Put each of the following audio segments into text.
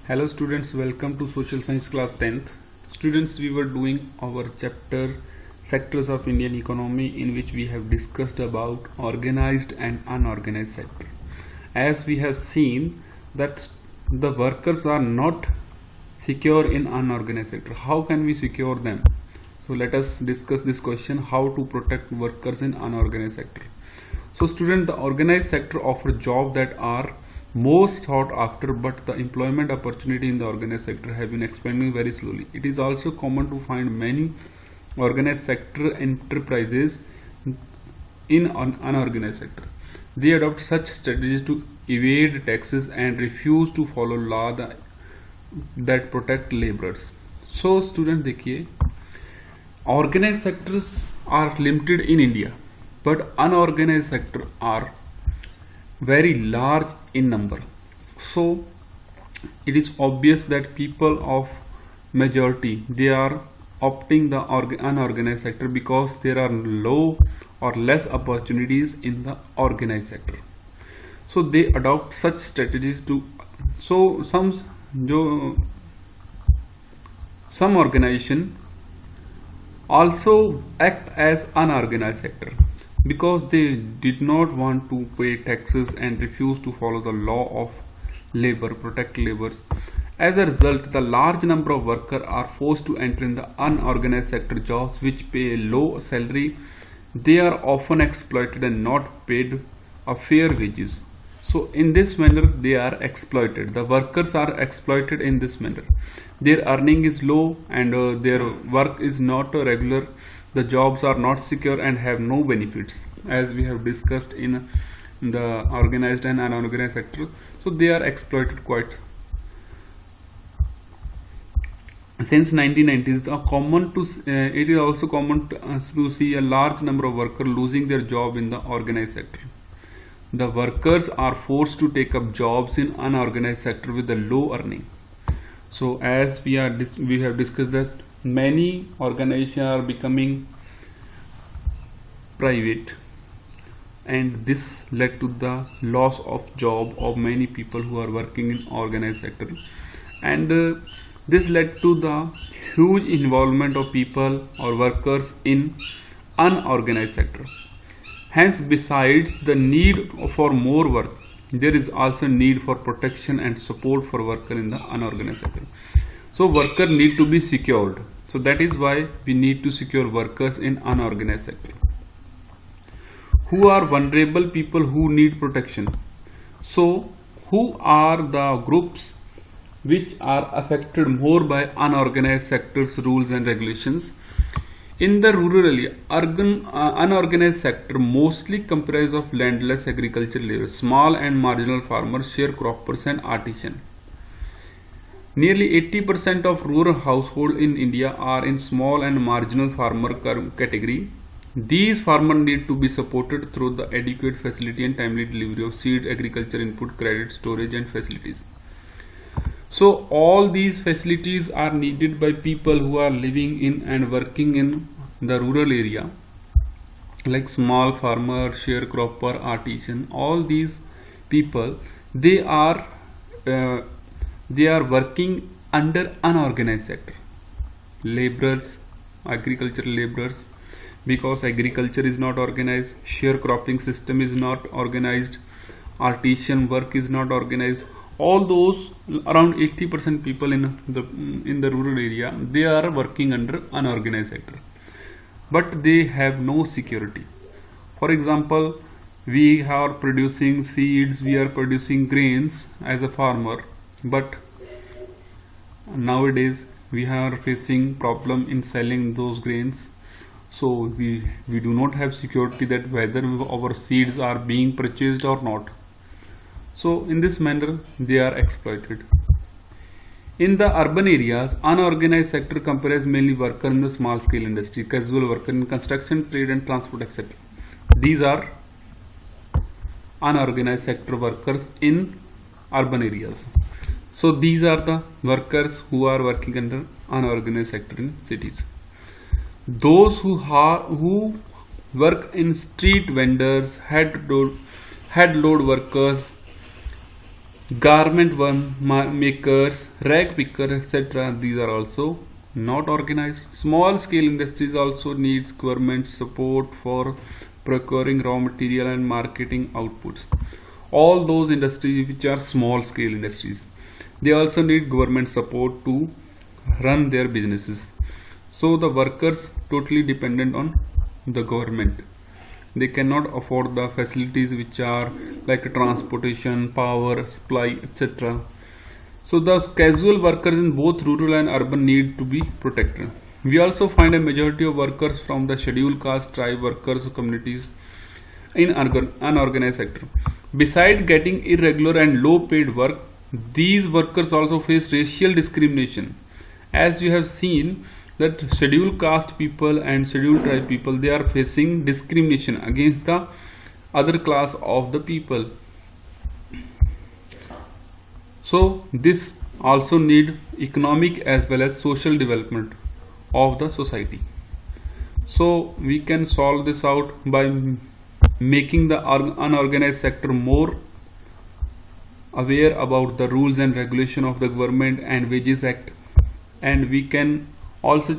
Hello students, welcome to Social Science class 10th. Students, we were doing our chapter Sectors of Indian Economy, in which we have discussed about organized and unorganized sector. As we have seen that the workers are not secure in unorganized sector. How can we secure them? So let us discuss this question, how to protect workers in unorganized sector. So student, the organized sector offers jobs that are most sought after, but the employment opportunity in the organized sector have been expanding very slowly. It is also common to find many organized sector enterprises in unorganized sector. They adopt such strategies to evade taxes and refuse to follow law that protect laborers. So student, देखिए, organized sectors are limited in India, but unorganized sector are very large in number. So it is obvious that people of majority, they are opting the unorganized sector because there are low or less opportunities in the organized sector. So they adopt such strategies to, so some organization also act as unorganized sector because they did not want to pay taxes and refuse to follow the law of labor, protect laborers. As a result, the large number of workers are forced to enter in the unorganized sector jobs which pay a low salary. They are often exploited and not paid a fair wages. So in this manner they are exploited. The workers are exploited in this manner. Their earning is low and their work is not regular. The jobs are not secure and have no benefits, as we have discussed in the organized and unorganized sector. So they are exploited quite. Since 1990s, it is also common to see a large number of workers losing their job in the organized sector. The workers are forced to take up jobs in unorganized sector with a low earning. So as we have discussed that many organizations are becoming private, and this led to the loss of job of many people who are working in organized sector, and this led to the huge involvement of people or workers in unorganized sector. Hence, besides the need for more work, there is also need for protection and support for worker in the unorganized sector. So worker need to be secured. So that is why we need to secure workers in unorganized sector. Who are vulnerable people who need protection? So who are the groups which are affected more by unorganized sectors rules and regulations? In the rural area, unorganized sector mostly comprise of landless agricultural laborers, small and marginal farmers, sharecroppers and artisans. Nearly 80% of rural households in India are in small and marginal farmer category. These farmers need to be supported through the adequate facility and timely delivery of seed, agriculture input, credit, storage and facilities. So all these facilities are needed by people who are living in and working in the rural area, like small farmer, sharecropper, artisan. All these people, they are working under unorganized sector. Laborers, agricultural laborers, because agriculture is not organized, sharecropping system is not organized, artisan work is not organized. All those around 80% people in the rural area, they are working under unorganized sector, but they have no security. For example, we are producing seeds, we are producing grains as a farmer, but nowadays we are facing problem in selling those grains. So we do not have security that whether our seeds are being purchased or not. So in this manner they are exploited. In the urban areas, unorganized sector comprises mainly workers in the small scale industry, casual workers in construction, trade and transport, etc. These are unorganized sector workers in urban areas. So these are the workers who are working under unorganized sector in cities. Those who work in street vendors, head load workers, Garment makers, rag picker, etc. These are also not organized. Small scale industries also needs government support for procuring raw material and marketing outputs. All those industries which are small scale industries, they also need government support to run their businesses. So the workers totally dependent on the government. They cannot afford the facilities which are like transportation, power supply, etc. So the casual workers in both rural and urban need to be protected. We also find a majority of workers from the scheduled caste, tribe workers communities in unorganized sector. Besides getting irregular and low paid work, these workers also face racial discrimination. As you have seen, that scheduled caste people and scheduled tribe people, they are facing discrimination against the other class of the people. So this also need economic as well as social development of the society. So we can solve this out by making the unorganized sector more aware about the rules and regulation of the Government and Wages Act, and we can also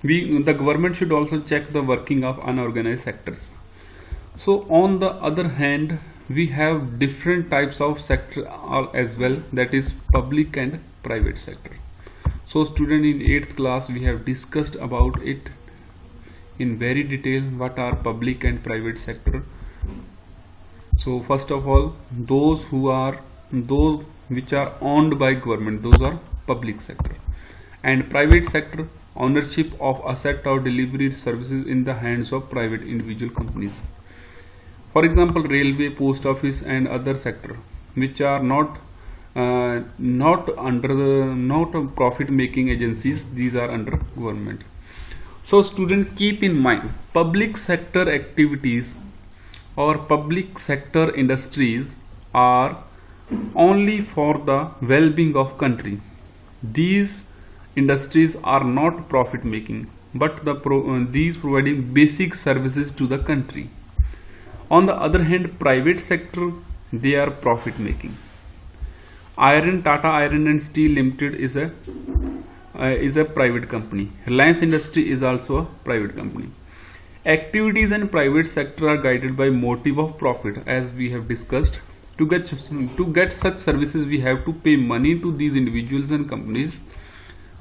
the government should also check the working of unorganized sectors. So on the other hand, we have different types of sector as well, that is public and private sector. So student, in 8th class we have discussed about it in very detail, what are public and private sector. So first of all, those which are owned by government, those are public sector. And private sector, ownership of asset or delivery services in the hands of private individual companies. For example, railway, post office and other sector which are not profit making agencies, these are under government. So student, keep in mind, public sector activities or public sector industries are only for the well-being of country. These industries are not profit making, but these providing basic services to the country. On the other hand, private sector, they are profit making. Tata Iron and Steel Limited is a private company. Reliance Industry is also a private company. Activities in private sector are guided by motive of profit, as we have discussed. To get such services, we have to pay money to these individuals and companies.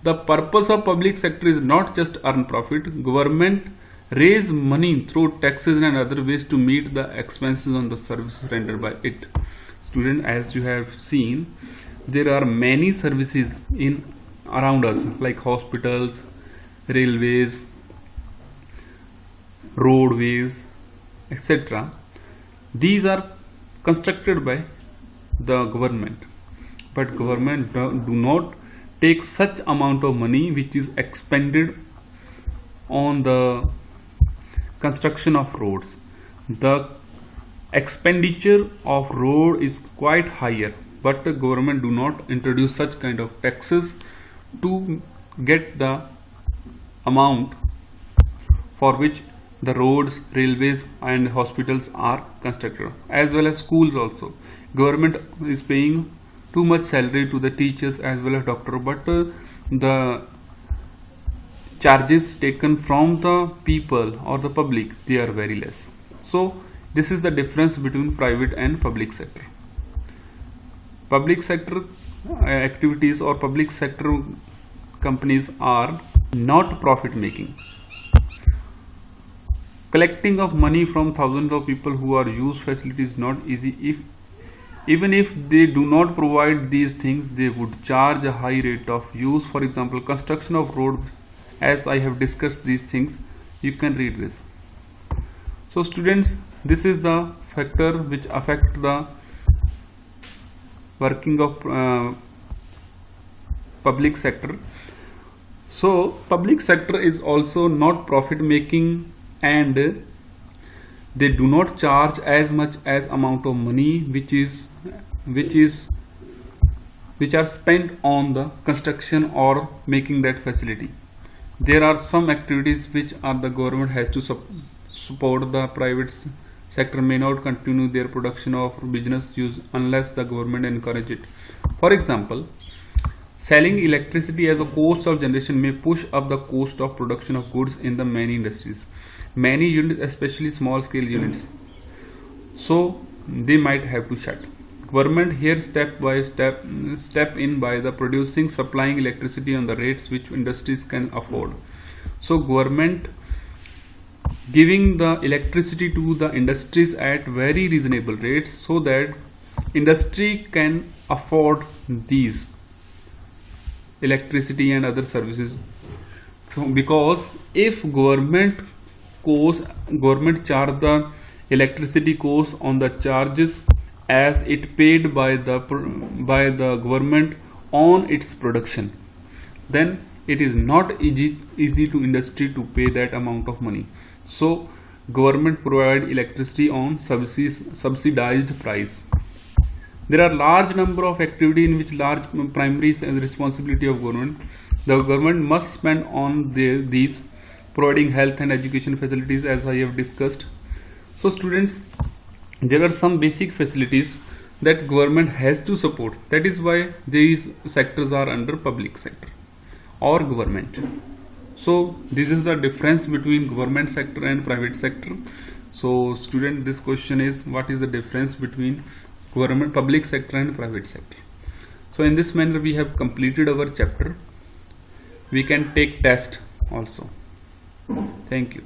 The purpose of public sector is not just earn profit. Government raise money through taxes and other ways to meet the expenses on the service rendered by it. Student, as you have seen, there are many services in around us like hospitals, railways, roadways, etc. These are constructed by the government, but government do not take such amount of money which is expended on the construction of roads. The expenditure of road is quite higher, but the government do not introduce such kind of taxes to get the amount for which the roads, railways and hospitals are constructed, as well as schools also. Government is paying too much salary to the teachers as well as doctor, but the charges taken from the people or the public, they are very less. So this is the difference between private and public sector. Public sector activities or public sector companies are not profit making. Collecting of money from thousands of people who are use facilities is not easy. Even if they do not provide these things, they would charge a high rate of use. For example, construction of road, as I have discussed these things, you can read this. So students, this is the factor which affect the working of public sector. So public sector is also not profit making, and they do not charge as much as amount of money which are spent on the construction or making that facility. There are some activities which the government has to support the private sector may not continue their production of business use unless the government encourage it. For example, selling electricity as a cost of generation may push up the cost of production of goods in the many industries. Many units, especially small scale units, so they might have to shut. Government here step in by the producing supplying electricity on the rates which industries can afford. So government giving the electricity to the industries at very reasonable rates so that industry can afford these electricity and other services. Because if government charge the electricity cost on the charges as it paid by the government on its production, then it is not easy to industry to pay that amount of money. So government provide electricity on subsidized price. There are large number of activity in which large primaries as responsibility of government. The government must spend on these providing health and education facilities as I have discussed. So students, there are some basic facilities that government has to support. That is why these sectors are under public sector or government. So this is the difference between government sector and private sector. So student, this question is, what is the difference between government, public sector and private sector? So in this manner we have completed our chapter. We can take test also. Thank you.